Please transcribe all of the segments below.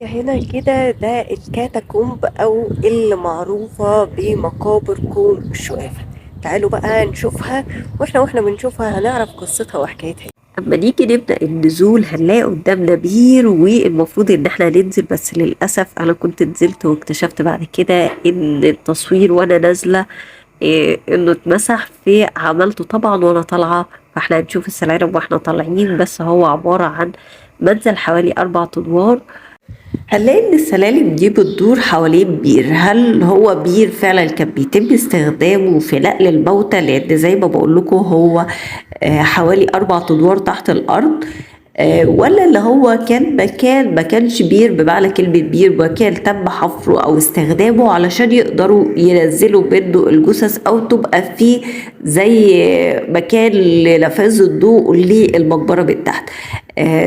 هنا كده ده الكاتاكومب أو اللي معروفة بمقابر كوم الشقافة. تعالوا بقى نشوفها، واحنا بنشوفها هنعرف قصتها وحكايتها. اما نيجي نبدأ النزول هنلاقي قدامنا بير، والمفروض ان احنا ننزل، بس للأسف انا كنت نزلت واكتشفت بعد كده ان التصوير وانا نازلة انه اتمسح، في عملته طبعا وانا طالعة. فاحنا هنشوف السلالم واحنا طالعين، بس هو عبارة عن منزل حوالي 4 أدوار. هنلاقي ان السلالم دي بتدور حوالين بير. هل هو بير فعلا كان بيتم استخدامه في نقل الموتى؟ لان زي ما بقول لكم هو حوالي 4 ادوار تحت الارض. ولا اللي هو كان مكان ما كانش بير بمعنى كلمة بير، مكان تم حفره أو استخدامه علشان يقدروا ينزلوا منه الجثث، أو تبقى فيه زي مكان لنفاذ الضوء للمقبرة من تحت.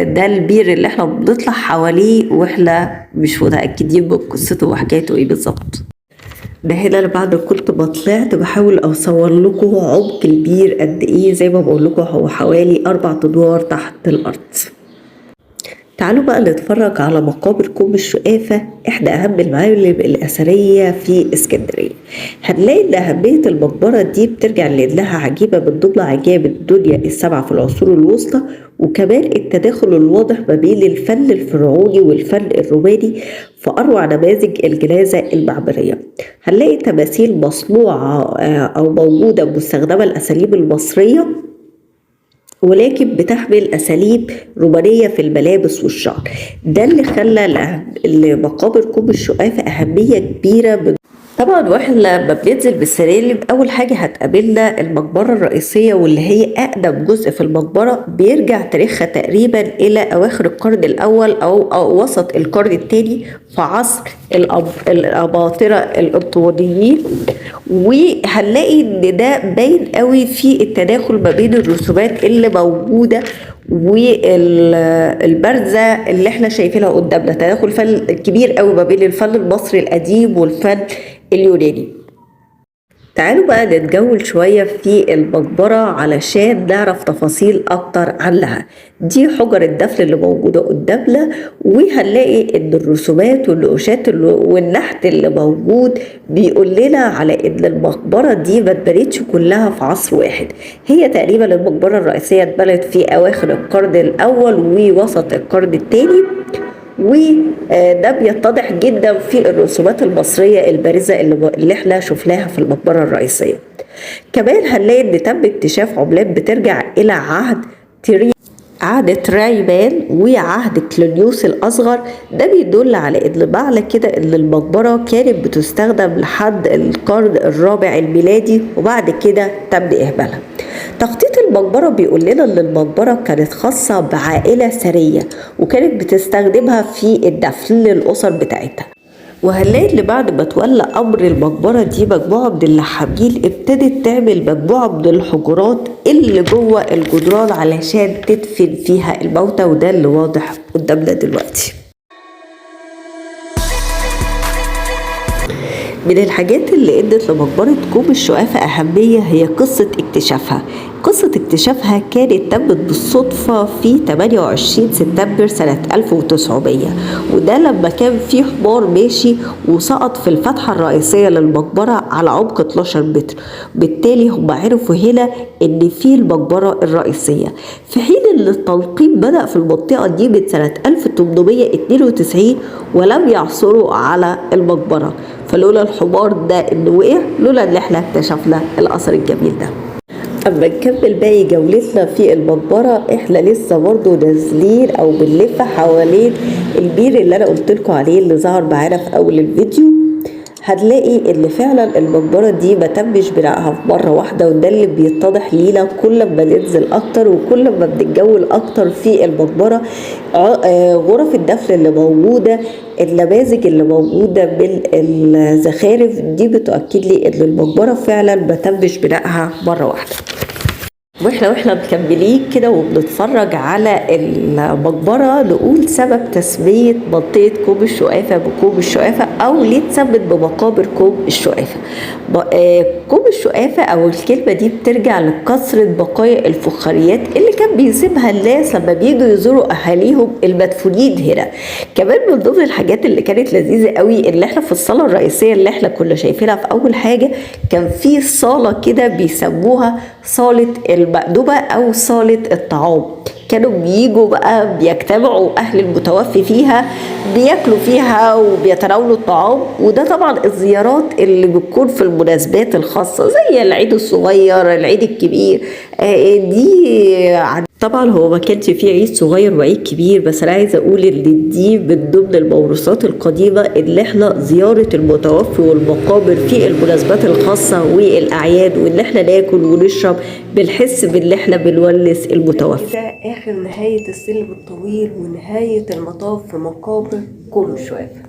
ده البير اللي احنا بنطلع حواليه واحنا مش متأكدين من قصته وحكايته ايه بالظبط. ده هنا انا بعد كنت ما طلعت بحاول اصور لكم عمق البير قد ايه. زي ما بقول لكم هو حوالي 4 ادوار تحت الارض. تعالوا بقى نتفرج على مقابر كوم الشقافة، إحدى أهم المعالم الأثرية في اسكندرية. هنلاقي إن أهمية المقبرة دي بترجع لأنها عجيبة من ضمن عجائب الدنيا السبعة في العصور الوسطى، وكمان التداخل الواضح ما بين الفن الفرعوني والفن الروماني في أروع نماذج الجنازة المعمارية. هنلاقي تماثيل مصنوعة أو موجودة مستخدمة الأساليب المصرية، ولكن بتحمل أساليب رومانية في الملابس والشعر. ده اللي خلى لمقابر كوم الشقافة أهمية كبيرة. طبعا واحنا لما بننزل بالسلالم اول حاجه هتقابلنا المقبره الرئيسيه، واللي هي اقدم جزء في المقبره، بيرجع تاريخها تقريبا الى اواخر القرن الاول أو وسط القرن الثاني في عصر الاباطره الانطوانيين. وهنلاقي ان ده باين قوي في التداخل ما بين الرسومات اللي موجوده والبرزه اللي احنا شايفينها قدامنا. تداخل فن كبير قوي ما بين الفن المصري القديم والفن اليوناني. تعالوا بقى نتجول شوية في المقبرة علشان نعرف تفاصيل أكتر عنها. دي حجر الدفن اللي موجودة قدامنا، وهنلاقي إن الرسومات والنقوشات والنحت اللي موجود بيقول لنا على إن المقبرة دي ما اتبنتش كلها في عصر واحد. هي تقريبا المقبرة الرئيسية اتبنت في أواخر القرن الأول ووسط القرن الثاني، وده بيتضح جدا في الرسومات المصرية البارزة اللي احنا شفناها في المقبرة الرئيسية. كمان هنلاقي ان تم اكتشاف عملات بترجع الى عهد ترايبان وعهد كلونيوس الأصغر. ده بيدل على إن معنى كده إن المقبرة كانت بتستخدم لحد القرن الرابع الميلادي، وبعد كده تم إهمالها. تخطيط المقبرة بيقول لنا إن المقبرة كانت خاصة بعائلة ثرية، وكانت بتستخدمها في الدفن للأسر بتاعتها. وهنلاقي اللي بعد ما تولى أمر المقبرة دي مجموعة من اللحامين ابتدت تعمل مجموعة من الحجرات اللي جوه الجدران علشان تدفن فيها الموتى، وده اللي واضح قدامنا دلوقتي. من الحاجات اللي ادت لمقبرة كوم الشقافة أهمية هي قصة اكتشافها. قصة اكتشافها كانت تمت بالصدفة في 28 سبتمبر سنة 1900، وده لما كان في حمار ماشي وسقط في الفتحة الرئيسية للمقبرة على عمق 12 متر. بالتالي هم عرفوا هنا ان في المقبرة الرئيسية، في حين ان التلقيم بدأ في المنطقة دي من سنة 1892 ولم يعثروا على المقبرة. فلولا الحمار ده انه وقع، لولا ان احنا اكتشفنا الاثر الجميل ده. اما نكمل باقي جولتنا في المقبره، احنا لسه برضه نازلين او بنلف حوالين البير اللي انا قلت لكم عليه اللي ظهر معانا في اول الفيديو. هنلاقي ان فعلا المقبره دي ما تمش بنائها في مره واحده، وده اللي بيتضح لينا كل ما ننزل اكتر وكل ما بنتجول اكتر في المقبره. غرف الدفن اللي موجوده، النماذج اللي موجوده من الزخارف دي بتؤكد لي ان المقبره فعلا ما تمش بنائها مره واحده. واحنا مكملين كده وبنتفرج على المقبرة، نقول سبب تسمية منطقة كوم الشقافة بكوم الشقافة، أو ليه اتسمت بمقابر كوم الشقافة. كوم الشقافة أو الكلمة دي بترجع لكثرة بقايا الفخاريات اللي كان بيسيبها الناس لما بييجوا يزوروا أهاليهم المدفونين هنا. كمان من ضمن الحاجات اللي كانت لذيذة قوي اللي احنا في الصالة الرئيسية اللي احنا كنا شايفينها في أول حاجة، كان في صالة كده بيسموها صالة المأدبة أو صالة الطعام. كانوا بيجوا بقى بيجتمعوا أهل المتوفي فيها، بياكلوا فيها وبيتناولوا الطعام. وده طبعا الزيارات اللي بتكون في المناسبات الخاصة زي العيد الصغير، العيد الكبير. دي طبعا هو ما كانش فيه عيد صغير وعيد كبير، بس انا عايزه اقول ان دي من ضمن الموروثات القديمه اللي احنا زياره المتوفي والمقابر في المناسبات الخاصه والاعياد، وان احنا ناكل ونشرب بنحس بان احنا بنونس المتوفي. ده اخر نهايه السلم الطويل ونهايه المطاف في مقابر كوم الشقافة.